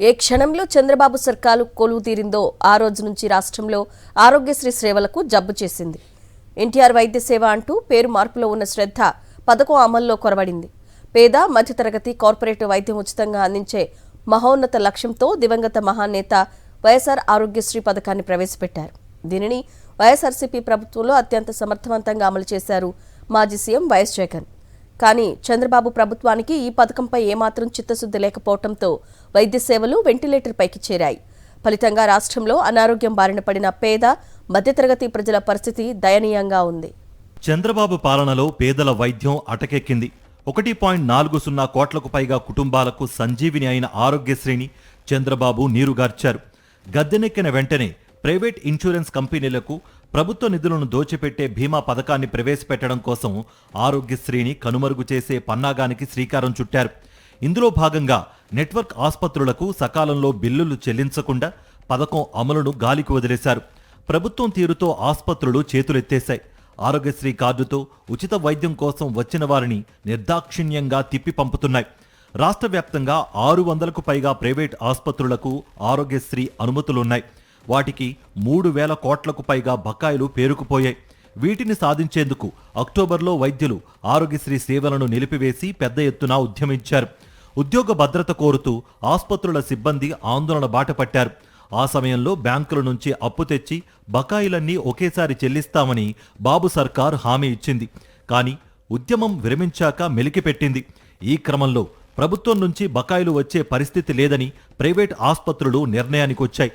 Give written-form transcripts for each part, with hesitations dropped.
ఏ క్షణంలో చంద్రబాబు సర్కారు కొలువు తీరిందో ఆ రోజు నుంచి రాష్ట్రంలో ఆరోగ్యశ్రీ సేవలకు జబ్బు చేసింది. ఎన్టీఆర్ వైద్య సేవ అంటూ పేరు మార్పులో ఉన్న శ్రద్ధ పథకం అమల్లో కొరవడింది. పేద మధ్యతరగతి కార్పొరేట్ వైద్యం ఉచితంగా అందించే మహోన్నత లక్ష్యంతో దివంగత మహానేత వైఎస్ఆర్ ఆరోగ్యశ్రీ పథకాన్ని ప్రవేశపెట్టారు. దీనిని వైఎస్ఆర్సీపీ ప్రభుత్వంలో అత్యంత సమర్థవంతంగా అమలు చేశారు మాజీ సీఎం వైఎస్ జగన్. కానీ చంద్రబాబు ప్రభుత్వానికి ఈ పథకంపై ఏమాత్రం చిత్తశుద్ధి లేకపోవడంతో వైద్య సేవలు వెంటిలేటర్ పైకి చేరాయి. ఫలితంగా రాష్ట్రంలో అనారోగ్యం బారిన పడిన పేద మధ్యతరగతి ప్రజల పరిస్థితి దయనీయంగా ఉంది. చంద్రబాబు పాలనలో పేదల వైద్యం అటకెక్కింది. 1.40 కోట్లకు పైగా కుటుంబాలకు సంజీవిని అయిన ఆరోగ్యశ్రీని చంద్రబాబు నీరుగార్చారు. గద్దెనెక్కిన వెంటనే ప్రైవేట్ ఇన్సూరెన్స్ కంపెనీలకు ప్రభుత్వ నిధులను దోచిపెట్టే బీమా పథకాన్ని ప్రవేశపెట్టడం కోసం ఆరోగ్యశ్రీని కనుమరుగు చేసే పన్నాగానికి శ్రీకారం చుట్టారు. ఇందులో భాగంగా నెట్వర్క్ ఆసుపత్రులకు సకాలంలో బిల్లులు చెల్లించకుండా పథకం అమలును గాలికి వదిలేశారు. ప్రభుత్వం తీరుతో ఆసుపత్రులు చేతులెత్తేశాయి. ఆరోగ్యశ్రీ కార్డుతో ఉచిత వైద్యం కోసం వచ్చిన వారిని నిర్దాక్షిణ్యంగా తిప్పి పంపుతున్నాయి. రాష్ట్ర వ్యాప్తంగా 600కు పైగా ప్రైవేట్ ఆసుపత్రులకు ఆరోగ్యశ్రీ అనుమతులున్నాయి. వాటికి 3,000 కోట్లకు పైగా బకాయిలు పేరుకుపోయాయి. వీటిని సాధించేందుకు అక్టోబర్లో వైద్యులు ఆరోగ్యశ్రీ సేవలను నిలిపివేసి పెద్ద ఎత్తున ఉద్యమించారు. ఉద్యోగ భద్రత కోరుతూ ఆసుపత్రుల సిబ్బంది ఆందోళన బాటపట్టారు. ఆ సమయంలో బ్యాంకుల నుంచి అప్పు తెచ్చి బకాయిలన్నీ ఒకేసారి చెల్లిస్తామని బాబు సర్కార్ హామీ ఇచ్చింది. కానీ ఉద్యమం విరమించాక మెలికిపెట్టింది. ఈ క్రమంలో ప్రభుత్వం నుంచి బకాయిలు వచ్చే పరిస్థితి లేదని ప్రైవేట్ ఆసుపత్రులు నిర్ణయానికొచ్చాయి.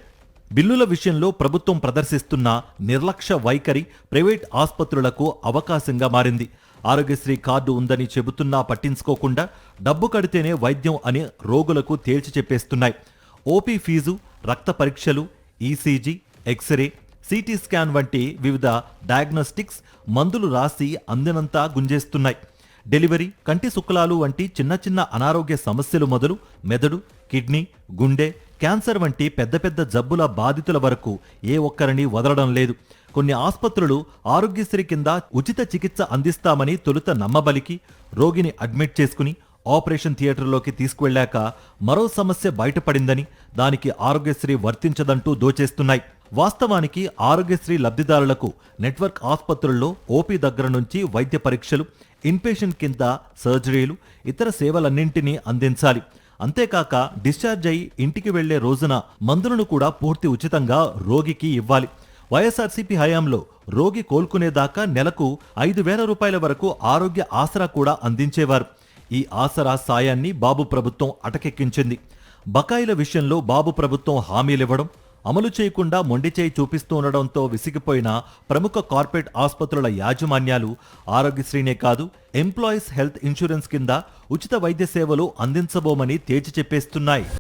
బిల్లుల విషయంలో ప్రభుత్వం ప్రదర్శిస్తున్న నిర్లక్ష్య వైఖరి ప్రైవేట్ ఆసుపత్రులకు అవకాశంగా మారింది. ఆరోగ్యశ్రీ కార్డు ఉందని చెబుతున్నా పట్టించుకోకుండా డబ్బు కడితేనే వైద్యం అని రోగులకు తేల్చి చెప్పేస్తున్నాయి. ఓపీ ఫీజు, రక్త పరీక్షలు, ఈసీజీ, ఎక్స్రే, సిటీ స్కాన్ వంటి వివిధ డయాగ్నోస్టిక్స్ మందులు రాసి అందినంతా గుంజేస్తున్నాయి. డెలివరీ, కంటి శుక్లాలు వంటి చిన్న చిన్న అనారోగ్య సమస్యలు మొదలు మెదడు, కిడ్నీ, గుండె, క్యాన్సర్ వంటి పెద్ద పెద్ద జబ్బుల బాధితుల వరకు ఏ ఒక్కరిని వదలడం లేదు. కొన్ని ఆసుపత్రులు ఆరోగ్యశ్రీ కింద ఉచిత చికిత్స అందిస్తామని తొలుత నమ్మబలికి రోగిని అడ్మిట్ చేసుకుని ఆపరేషన్ థియేటర్లోకి తీసుకువెళ్లాక మరో సమస్య బయటపడిందని, దానికి ఆరోగ్యశ్రీ వర్తించదంటూ దోచేస్తున్నాయి. వాస్తవానికి ఆరోగ్యశ్రీ లబ్ధిదారులకు నెట్వర్క్ ఆసుపత్రుల్లో ఓపీ దగ్గర నుంచి వైద్య పరీక్షలు, ఇన్పేషెంట్ కింద సర్జరీలు, ఇతర సేవలన్నింటినీ అందించాలి. అంతేకాక డిశ్చార్జ్ అయి ఇంటికి వెళ్లే రోజున మందులను కూడా పూర్తి ఉచితంగా రోగికి ఇవ్వాలి. వైఎస్ఆర్సీపీ హయాంలో రోగి కోలుకునేదాకా నెలకు 5,000 రూపాయల వరకు ఆరోగ్య ఆసరా కూడా అందించేవారు. ఈ ఆసరా సాయాన్ని బాబు ప్రభుత్వం అటకెక్కించింది. బకాయిల విషయంలో బాబు ప్రభుత్వం హామీలివ్వడం, అమలు చేయకుండా మొండిచేయి చూపిస్తూ ఉండడంతో విసిగిపోయిన ప్రముఖ కార్పొరేట్ ఆసుపత్రుల యాజమాన్యాలు ఆరోగ్యశ్రీనే కాదు, ఎంప్లాయీస్ హెల్త్ ఇన్సూరెన్స్ కింద ఉచిత వైద్య సేవలు అందించబోమని తేల్చి చెప్పేస్తున్నాయి.